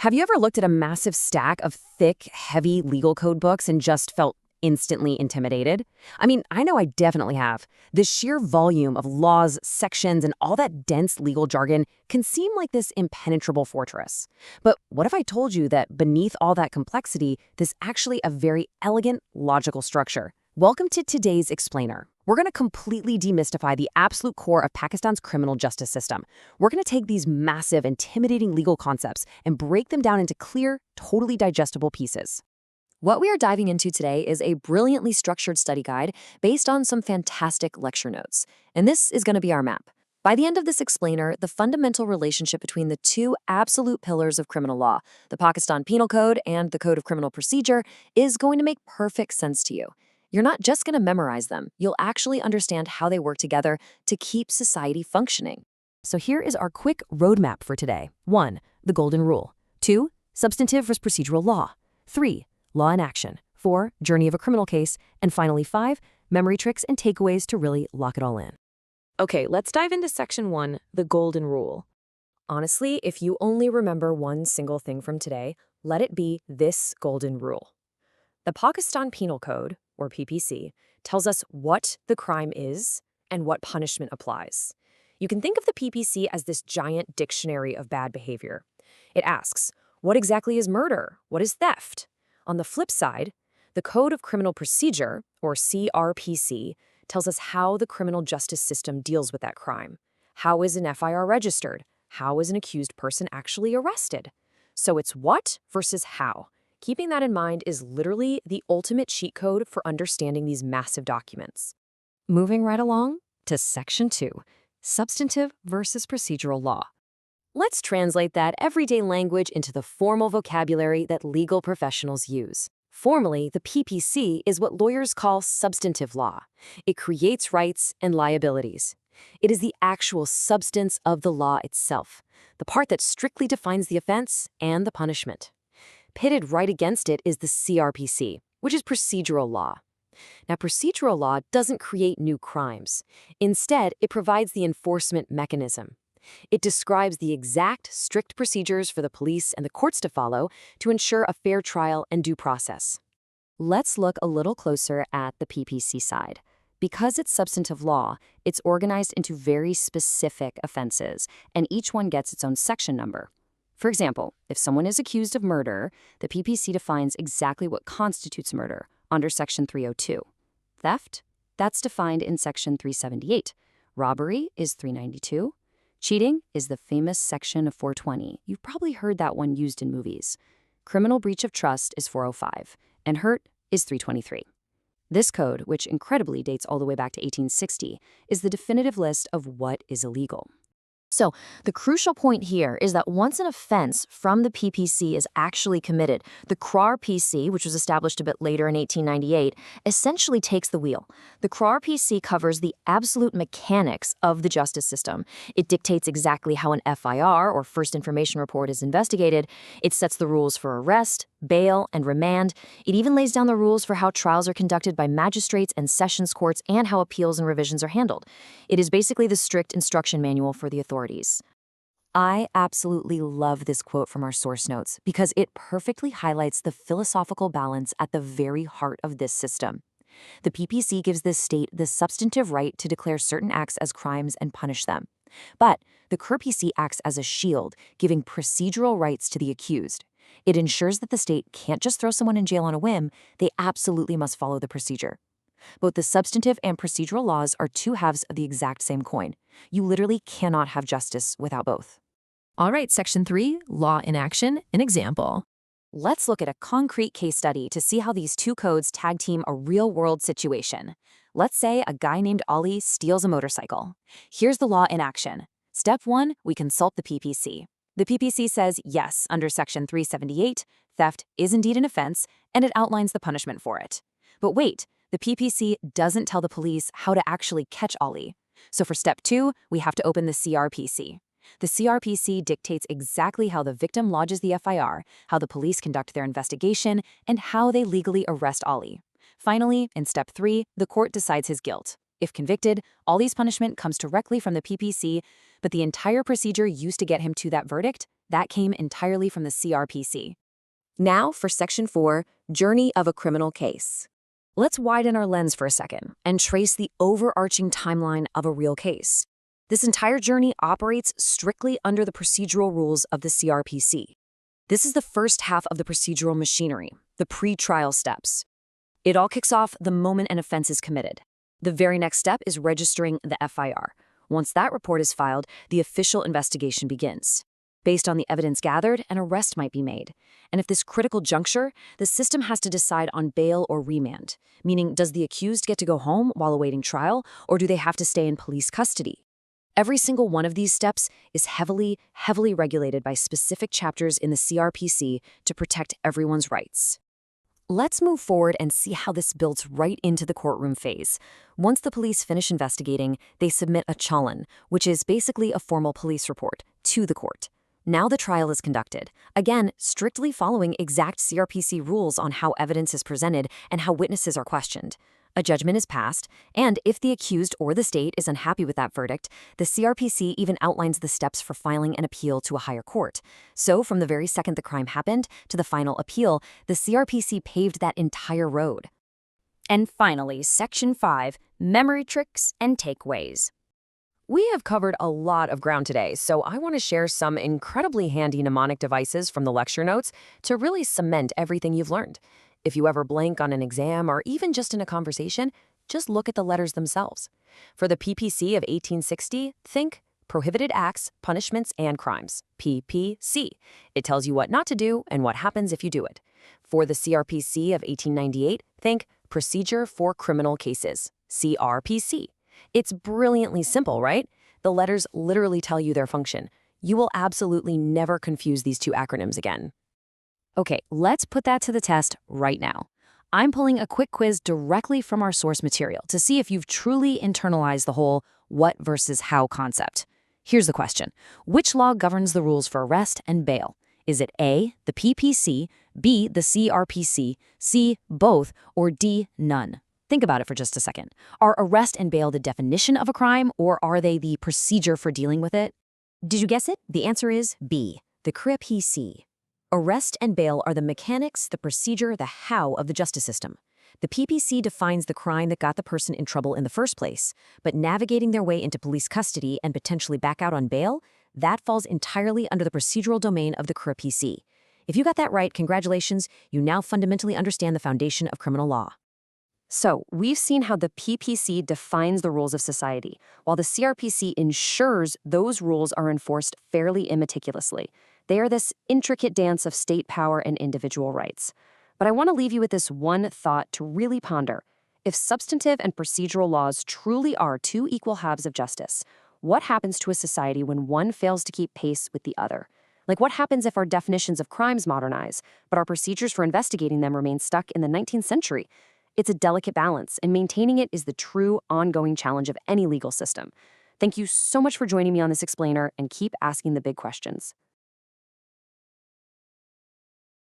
Have you ever looked at a massive stack of thick, heavy legal code books and just felt instantly intimidated? I mean, I know I definitely have. The sheer volume of laws, sections, and all that dense legal jargon can seem like this impenetrable fortress. But what if I told you that beneath all that complexity, there's actually a very elegant, logical structure? Welcome to today's Explainer. We're going to completely demystify the absolute core of Pakistan's criminal justice system. We're going to take these massive, intimidating legal concepts and break them down into clear, totally digestible pieces. What we are diving into today is a brilliantly structured study guide based on some fantastic lecture notes. And this is going to be our map. By the end of this explainer, the fundamental relationship between the two absolute pillars of criminal law, the Pakistan Penal Code and the Code of Criminal Procedure, is going to make perfect sense to you. You're not just going to memorize them, you'll actually understand how they work together to keep society functioning. So here is our quick roadmap for today. 1. The Golden Rule. 2. Substantive versus procedural law. 3. Law in action. 4. Journey of a criminal case. And finally, 5. Memory tricks and takeaways to really lock it all in. Okay, let's dive into Section 1, the Golden Rule. Honestly, if you only remember one single thing from today, let it be this Golden Rule. The Pakistan Penal Code, or PPC, tells us what the crime is and what punishment applies. You can think of the PPC as this giant dictionary of bad behavior. It asks, what exactly is murder? What is theft? On the flip side, the Code of Criminal Procedure, or CrPC, tells us how the criminal justice system deals with that crime. How is an FIR registered? How is an accused person actually arrested? So it's what versus how. Keeping that in mind is literally the ultimate cheat code for understanding these massive documents. Moving right along to Section 2, Substantive versus Procedural Law. Let's translate that everyday language into the formal vocabulary that legal professionals use. Formally, the PPC is what lawyers call substantive law. It creates rights and liabilities. It is the actual substance of the law itself, the part that strictly defines the offense and the punishment. Pitted right against it is the CrPC, which is procedural law. Now, procedural law doesn't create new crimes. Instead, it provides the enforcement mechanism. It describes the exact, strict procedures for the police and the courts to follow to ensure a fair trial and due process. Let's look a little closer at the PPC side. Because it's substantive law, it's organized into very specific offenses, and each one gets its own section number. For example, if someone is accused of murder, the PPC defines exactly what constitutes murder under Section 302. Theft? That's defined in Section 378. Robbery is 392. Cheating is the famous section of 420. You've probably heard that one used in movies. Criminal breach of trust is 405, and hurt is 323. This code, which incredibly dates all the way back to 1860, is the definitive list of what is illegal. So, the crucial point here is that once an offense from the PPC is actually committed, the CrPC, which was established a bit later in 1898, essentially takes the wheel. The CrPC covers the absolute mechanics of the justice system. It dictates exactly how an FIR, or First Information Report, is investigated. It sets the rules for arrest, bail, and remand. It even lays down the rules for how trials are conducted by magistrates and sessions courts and how appeals and revisions are handled. It is basically the strict instruction manual for the authorities. I absolutely love this quote from our source notes because it perfectly highlights the philosophical balance at the very heart of this system. The PPC gives the state the substantive right to declare certain acts as crimes and punish them. But the CrPC acts as a shield, giving procedural rights to the accused. It ensures that the state can't just throw someone in jail on a whim, they absolutely must follow the procedure. Both the substantive and procedural laws are two halves of the exact same coin. You literally cannot have justice without both. All right, Section 3, Law in Action, an example. Let's look at a concrete case study to see how these two codes tag team a real-world situation. Let's say a guy named Ali steals a motorcycle. Here's the law in action. Step 1, we consult the PPC. The PPC says, yes, under Section 378, theft is indeed an offense, and it outlines the punishment for it. But wait, the PPC doesn't tell the police how to actually catch Ali. So for Step 2, we have to open the CrPC. The CrPC dictates exactly how the victim lodges the FIR, how the police conduct their investigation, and how they legally arrest Ali. Finally, in Step 3, the court decides his guilt. If convicted, Ali's punishment comes directly from the PPC, but the entire procedure used to get him to that verdict That came entirely from the CrPC. Now for Section 4, Journey of a Criminal Case. Let's widen our lens for a second and trace the overarching timeline of a real case. This entire journey operates strictly under the procedural rules of the CrPC. This is the first half of the procedural machinery, the pre-trial steps. It all kicks off the moment an offense is committed. The very next step is registering the FIR. Once that report is filed, the official investigation begins. Based on the evidence gathered, an arrest might be made. And at this critical juncture, the system has to decide on bail or remand, meaning does the accused get to go home while awaiting trial, or do they have to stay in police custody? Every single one of these steps is heavily regulated by specific chapters in the CrPC to protect everyone's rights. Let's move forward and see how this builds right into the courtroom phase. Once the police finish investigating, they submit a challan, which is basically a formal police report, to the court. Now the trial is conducted, again, strictly following exact CrPC rules on how evidence is presented and how witnesses are questioned. A judgment is passed, and if the accused or the state is unhappy with that verdict, the CrPC even outlines the steps for filing an appeal to a higher court. So from the very second the crime happened to the final appeal, the CrPC paved that entire road. And finally, Section 5, Memory Tricks and Takeaways. We have covered a lot of ground today, so I want to share some incredibly handy mnemonic devices from the lecture notes to really cement everything you've learned. If you ever blank on an exam or even just in a conversation, just look at the letters themselves. For the PPC of 1860, think Prohibited Acts, Punishments, and Crimes, PPC. It tells you what not to do and what happens if you do it. For the CrPC of 1898, think Procedure for Criminal Cases, CrPC. It's brilliantly simple, right? The letters literally tell you their function. You will absolutely never confuse these two acronyms again. Okay, let's put that to the test right now. I'm pulling a quick quiz directly from our source material to see if you've truly internalized the whole what versus how concept. Here's the question. Which law governs the rules for arrest and bail? Is it A, the PPC, B, the CrPC, C, both, or D, none? Think about it for just a second. Are arrest and bail the definition of a crime, or are they the procedure for dealing with it? Did you guess it? The answer is B, the CrPC. Arrest and bail are the mechanics, the procedure, the how of the justice system. The PPC defines the crime that got the person in trouble in the first place, but navigating their way into police custody and potentially back out on bail, that falls entirely under the procedural domain of the CrPC. If you got that right, congratulations, you now fundamentally understand the foundation of criminal law. So, we've seen how the PPC defines the rules of society, while the CrPC ensures those rules are enforced fairly and meticulously. They are this intricate dance of state power and individual rights. But I want to leave you with this one thought to really ponder. If substantive and procedural laws truly are two equal halves of justice, what happens to a society when one fails to keep pace with the other? Like, what happens if our definitions of crimes modernize, but our procedures for investigating them remain stuck in the 19th century? It's a delicate balance, and maintaining it is the true, ongoing challenge of any legal system. Thank you so much for joining me on this explainer, and keep asking the big questions.